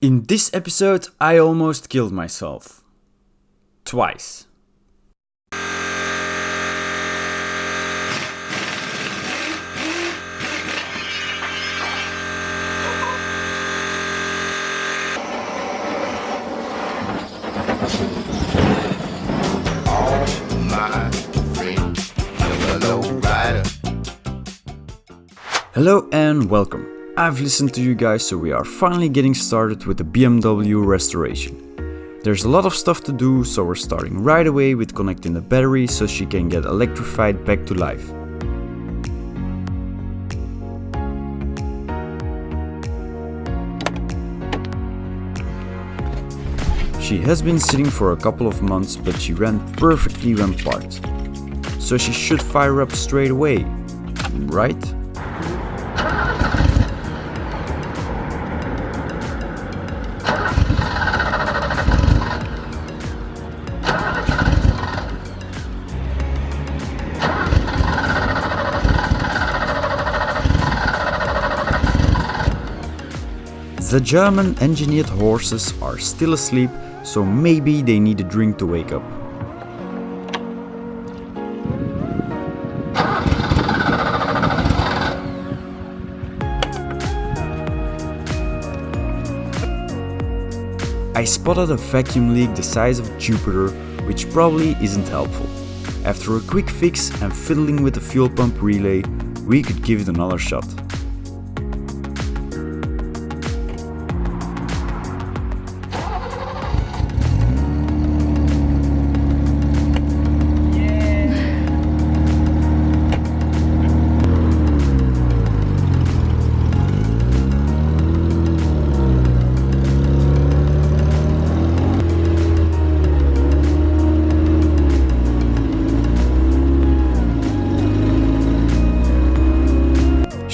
In this episode, I almost killed myself. Twice. Hello and welcome. I've listened to you guys, so we are finally getting started with the BMW restoration. There's a lot of stuff to do, so we're starting right away with connecting the battery so she can get electrified back to life. She has been sitting for a couple of months, but she ran perfectly when parked. So she should fire up straight away, right? The German engineered horses are still asleep, so maybe they need a drink to wake up. I spotted a vacuum leak the size of Jupiter, which probably isn't helpful. After a quick fix and fiddling with the fuel pump relay, we could give it another shot.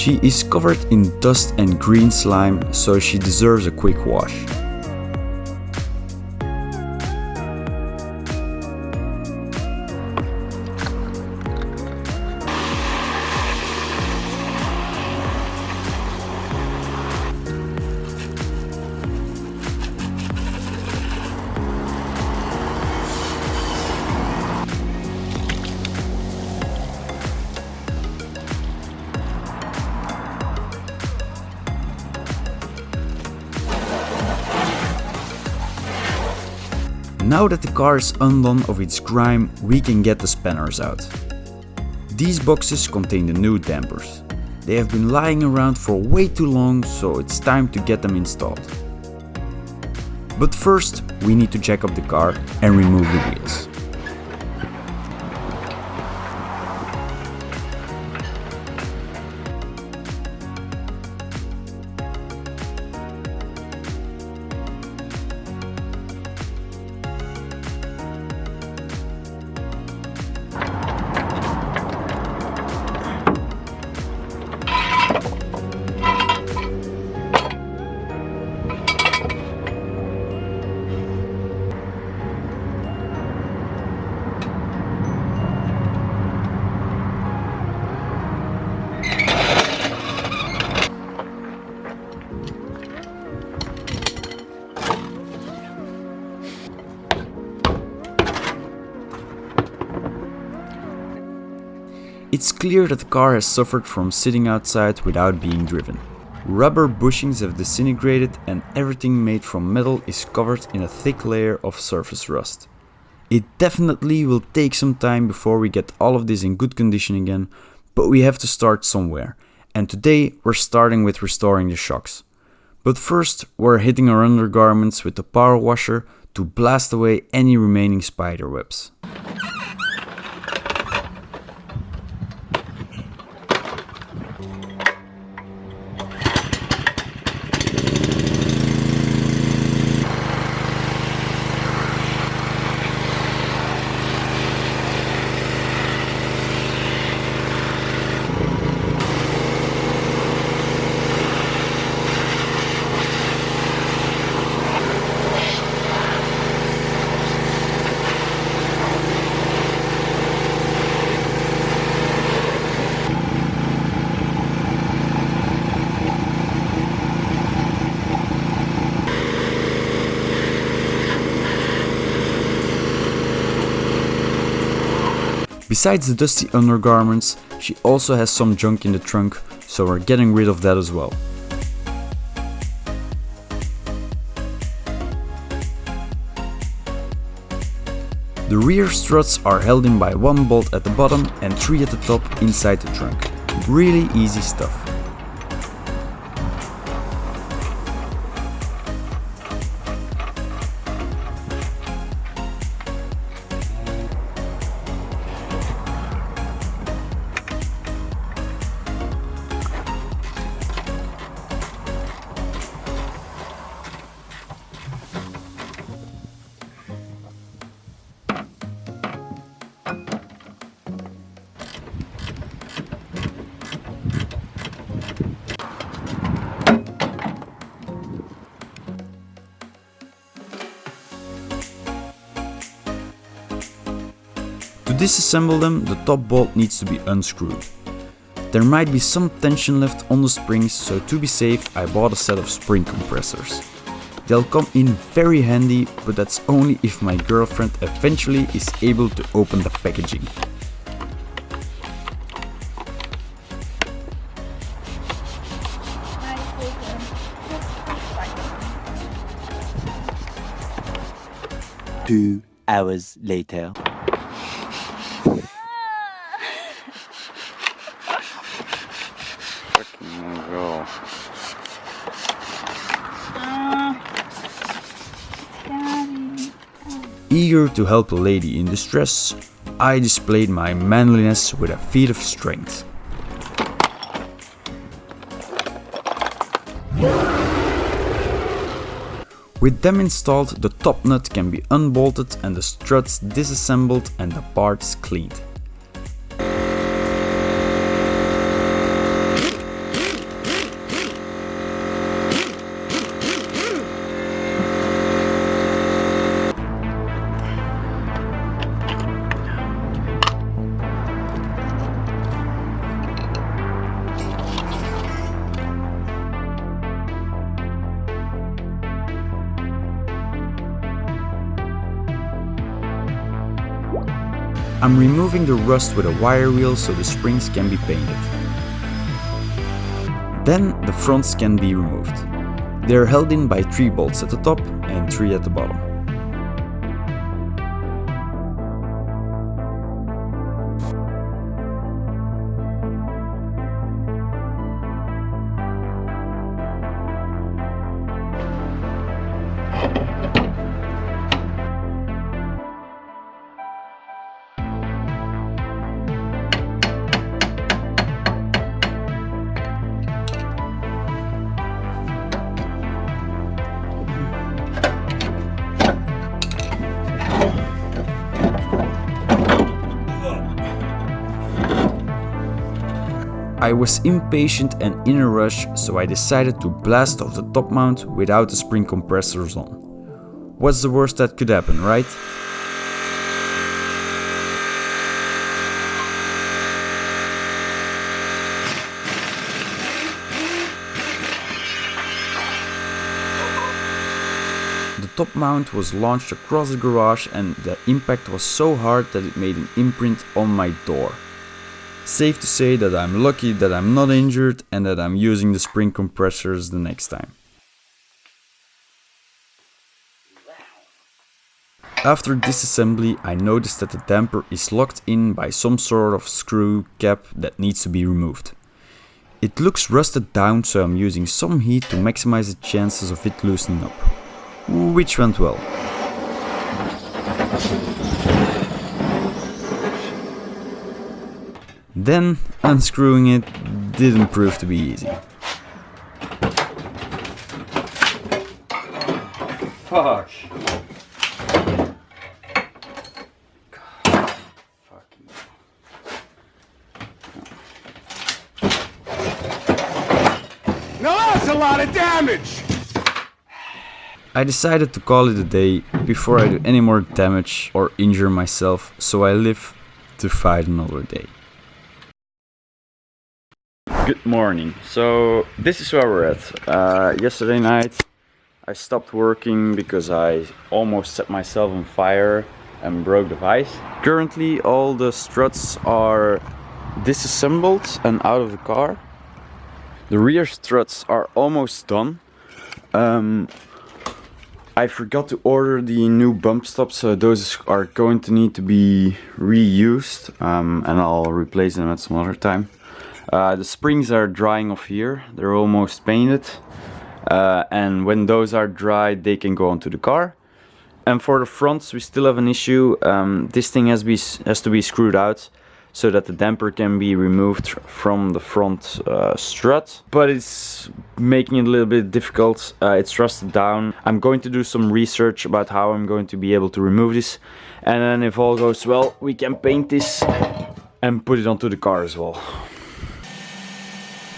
She is covered in dust and green slime, so she deserves a quick wash. Now that the car is undone of its grime, we can get the spanners out. These boxes contain the new dampers. They have been lying around for way too long, so it's time to get them installed. But first, we need to jack up the car and remove the wheels. It's clear that the car has suffered from sitting outside without being driven. Rubber bushings have disintegrated and everything made from metal is covered in a thick layer of surface rust. It definitely will take some time before we get all of this in good condition again, but we have to start somewhere, and today we're starting with restoring the shocks. But first we're hitting our undergarments with the power washer to blast away any remaining spider webs. Besides the dusty undergarments, she also has some junk in the trunk, so we're getting rid of that as well. The rear struts are held in by one bolt at the bottom and 3 at the top inside the trunk. Really easy stuff. To disassemble them, the top bolt needs to be unscrewed. There might be some tension left on the springs, so to be safe I bought a set of spring compressors. They'll come in very handy, but that's only if my girlfriend eventually is able to open the packaging. Two hours later. Eager to help a lady in distress, I displayed my manliness with a feat of strength. With them installed, the top nut can be unbolted and the struts disassembled and the parts cleaned. I'm removing the rust with a wire wheel so the springs can be painted. Then the fronts can be removed. They are held in by 3 bolts at the top and 3 at the bottom. I was impatient and in a rush, so I decided to blast off the top mount without the spring compressors on. What's the worst that could happen, right? The top mount was launched across the garage and the impact was so hard that it made an imprint on my door. Safe to say that I'm lucky that I'm not injured and that I'm using the spring compressors the next time. After disassembly, I noticed that the damper is locked in by some sort of screw cap that needs to be removed. It looks rusted down, so I'm using some heat to maximize the chances of it loosening up, which went well. Then, unscrewing it didn't prove to be easy. Fuck. Now that's a lot of damage! I decided to call it a day before I do any more damage or injure myself, so I live to fight another day. Good morning. So this is where we're at. Yesterday night I stopped working because I almost set myself on fire and broke the vise. Currently all the struts are disassembled and out of the car. The rear struts are almost done. I forgot to order the new bump stops, so those are going to need to be reused, and I'll replace them at some other time. The springs are drying off here, they're almost painted, and when those are dry they can go onto the car. And for the fronts we still have an issue. This thing has to be screwed out so that the damper can be removed from the front strut, but it's making it a little bit difficult. It's rusted down. I'm going to do some research about how I'm going to be able to remove this, and then if all goes well we can paint this and put it onto the car as well.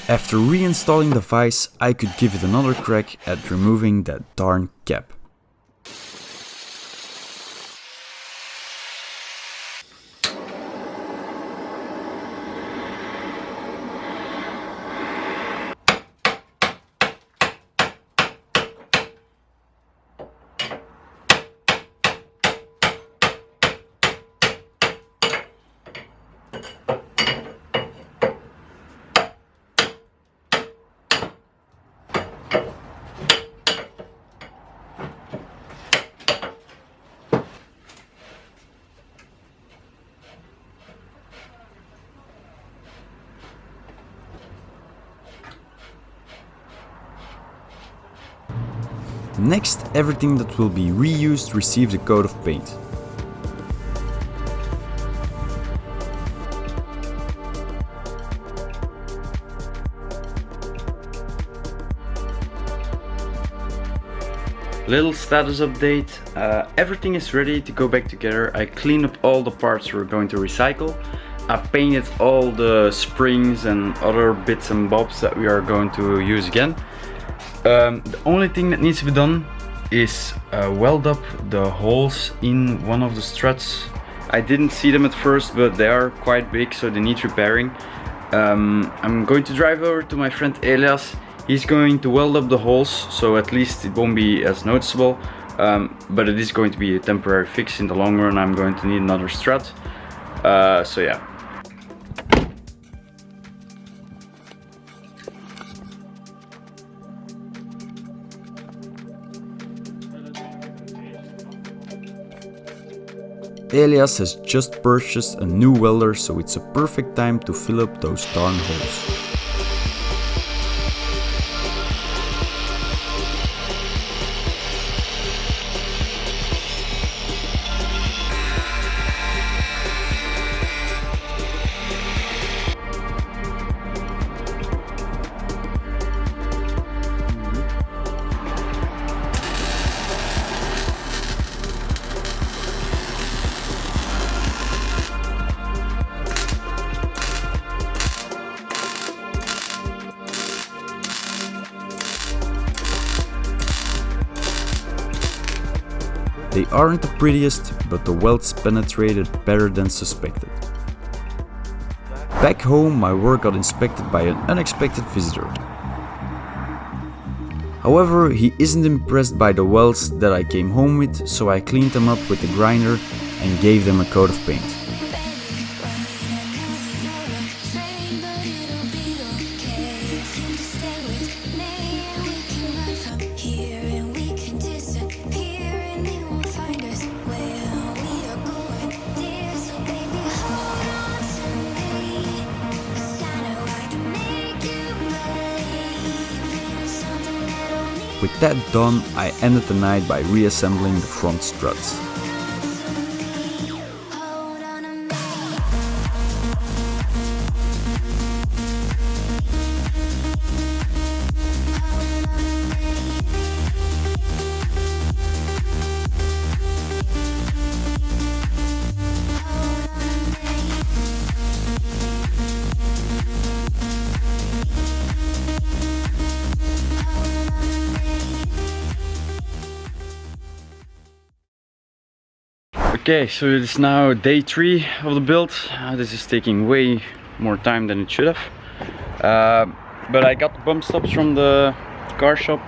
After reinstalling the vise, I could give it another crack at removing that darn cap. Next, everything that will be reused receives a coat of paint. Little status update. Everything is ready to go back together. I cleaned up all the parts we're going to recycle. I painted all the springs and other bits and bobs that we are going to use again. The only thing that needs to be done is weld up the holes in one of the struts. I didn't see them at first, but they are quite big, so they need repairing. I'm going to drive over to my friend Elias. He's going to weld up the holes, so at least it won't be as noticeable, but it is going to be a temporary fix. In the long run I'm going to need another strut, so yeah. Elias has just purchased a new welder, so it's a perfect time to fill up those darn holes. They aren't the prettiest, but the welds penetrated better than suspected. Back home, my work got inspected by an unexpected visitor. However, he isn't impressed by the welds that I came home with, so I cleaned them up with a grinder and gave them a coat of paint. With that done, I ended the night by reassembling the front struts. Okay, so it is now day 3 of the build. This is taking way more time than it should have. But I got the bump stops from the car shop.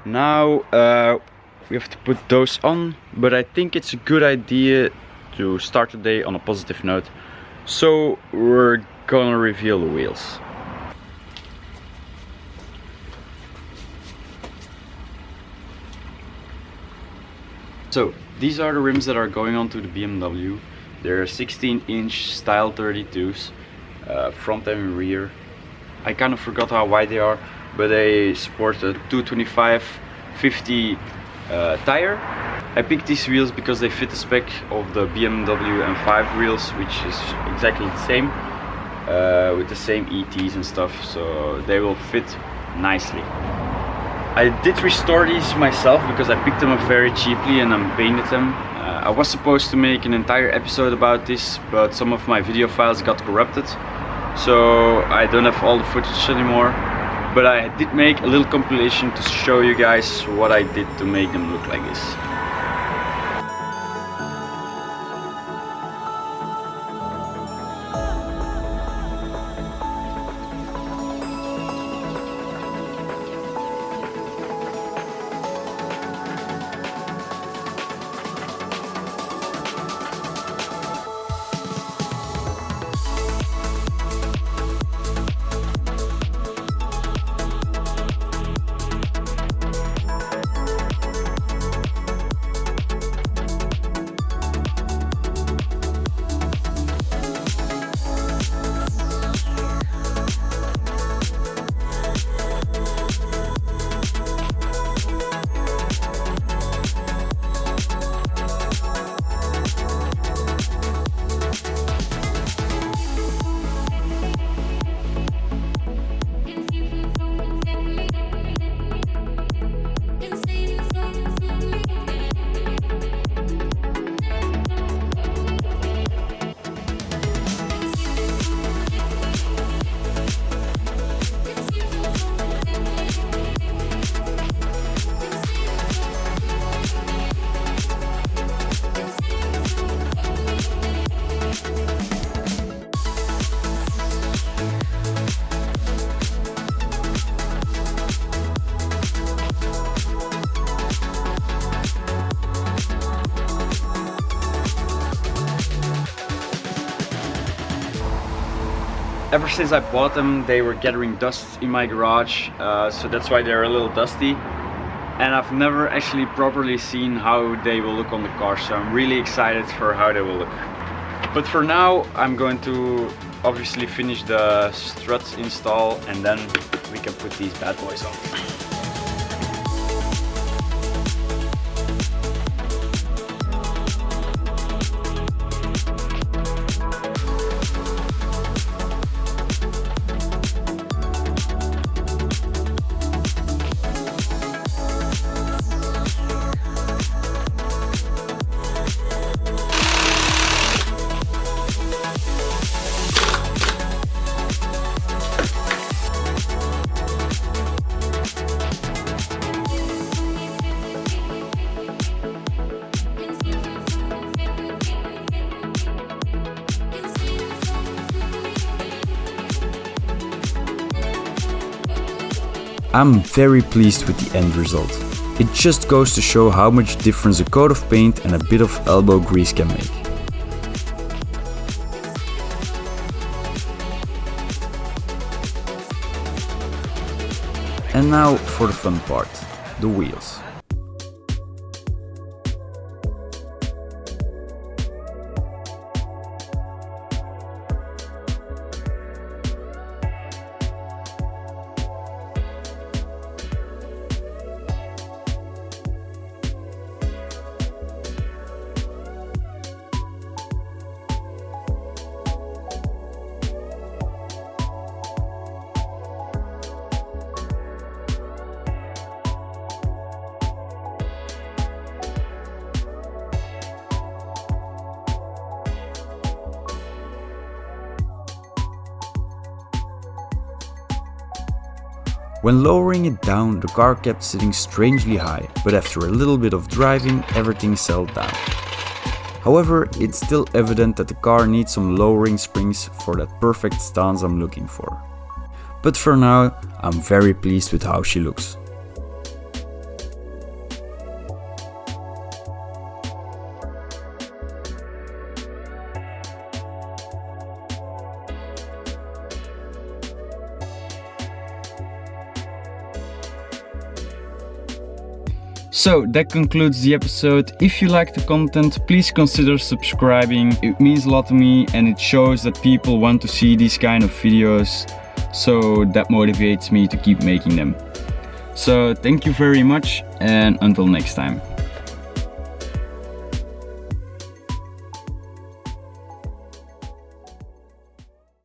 Now we have to put those on, but I think it's a good idea to start the day on a positive note. So we're gonna reveal the wheels. So these are the rims that are going onto the BMW. They're 16-inch style 32s, front and rear. I kind of forgot how wide they are, but they support a 225/50 tire. I picked these wheels because they fit the spec of the BMW M5 wheels, which is exactly the same, with the same ETs and stuff, so they will fit nicely. I did restore these myself because I picked them up very cheaply and I painted them. I was supposed to make an entire episode about this, but some of my video files got corrupted, so I don't have all the footage anymore. But I did make a little compilation to show you guys what I did to make them look like this. Ever since I bought them, they were gathering dust in my garage, so that's why they're a little dusty. And I've never actually properly seen how they will look on the car, so I'm really excited for how they will look. But for now, I'm going to obviously finish the struts install and then we can put these bad boys on. I'm very pleased with the end result. It just goes to show how much difference a coat of paint and a bit of elbow grease can make. And now for the fun part, the wheels. When lowering it down, the car kept sitting strangely high, but after a little bit of driving, everything settled down. However, it's still evident that the car needs some lowering springs for that perfect stance I'm looking for. But for now, I'm very pleased with how she looks. So that concludes the episode. If you like the content, please consider subscribing. It means a lot to me and it shows that people want to see these kind of videos. So that motivates me to keep making them. So thank you very much and until next time.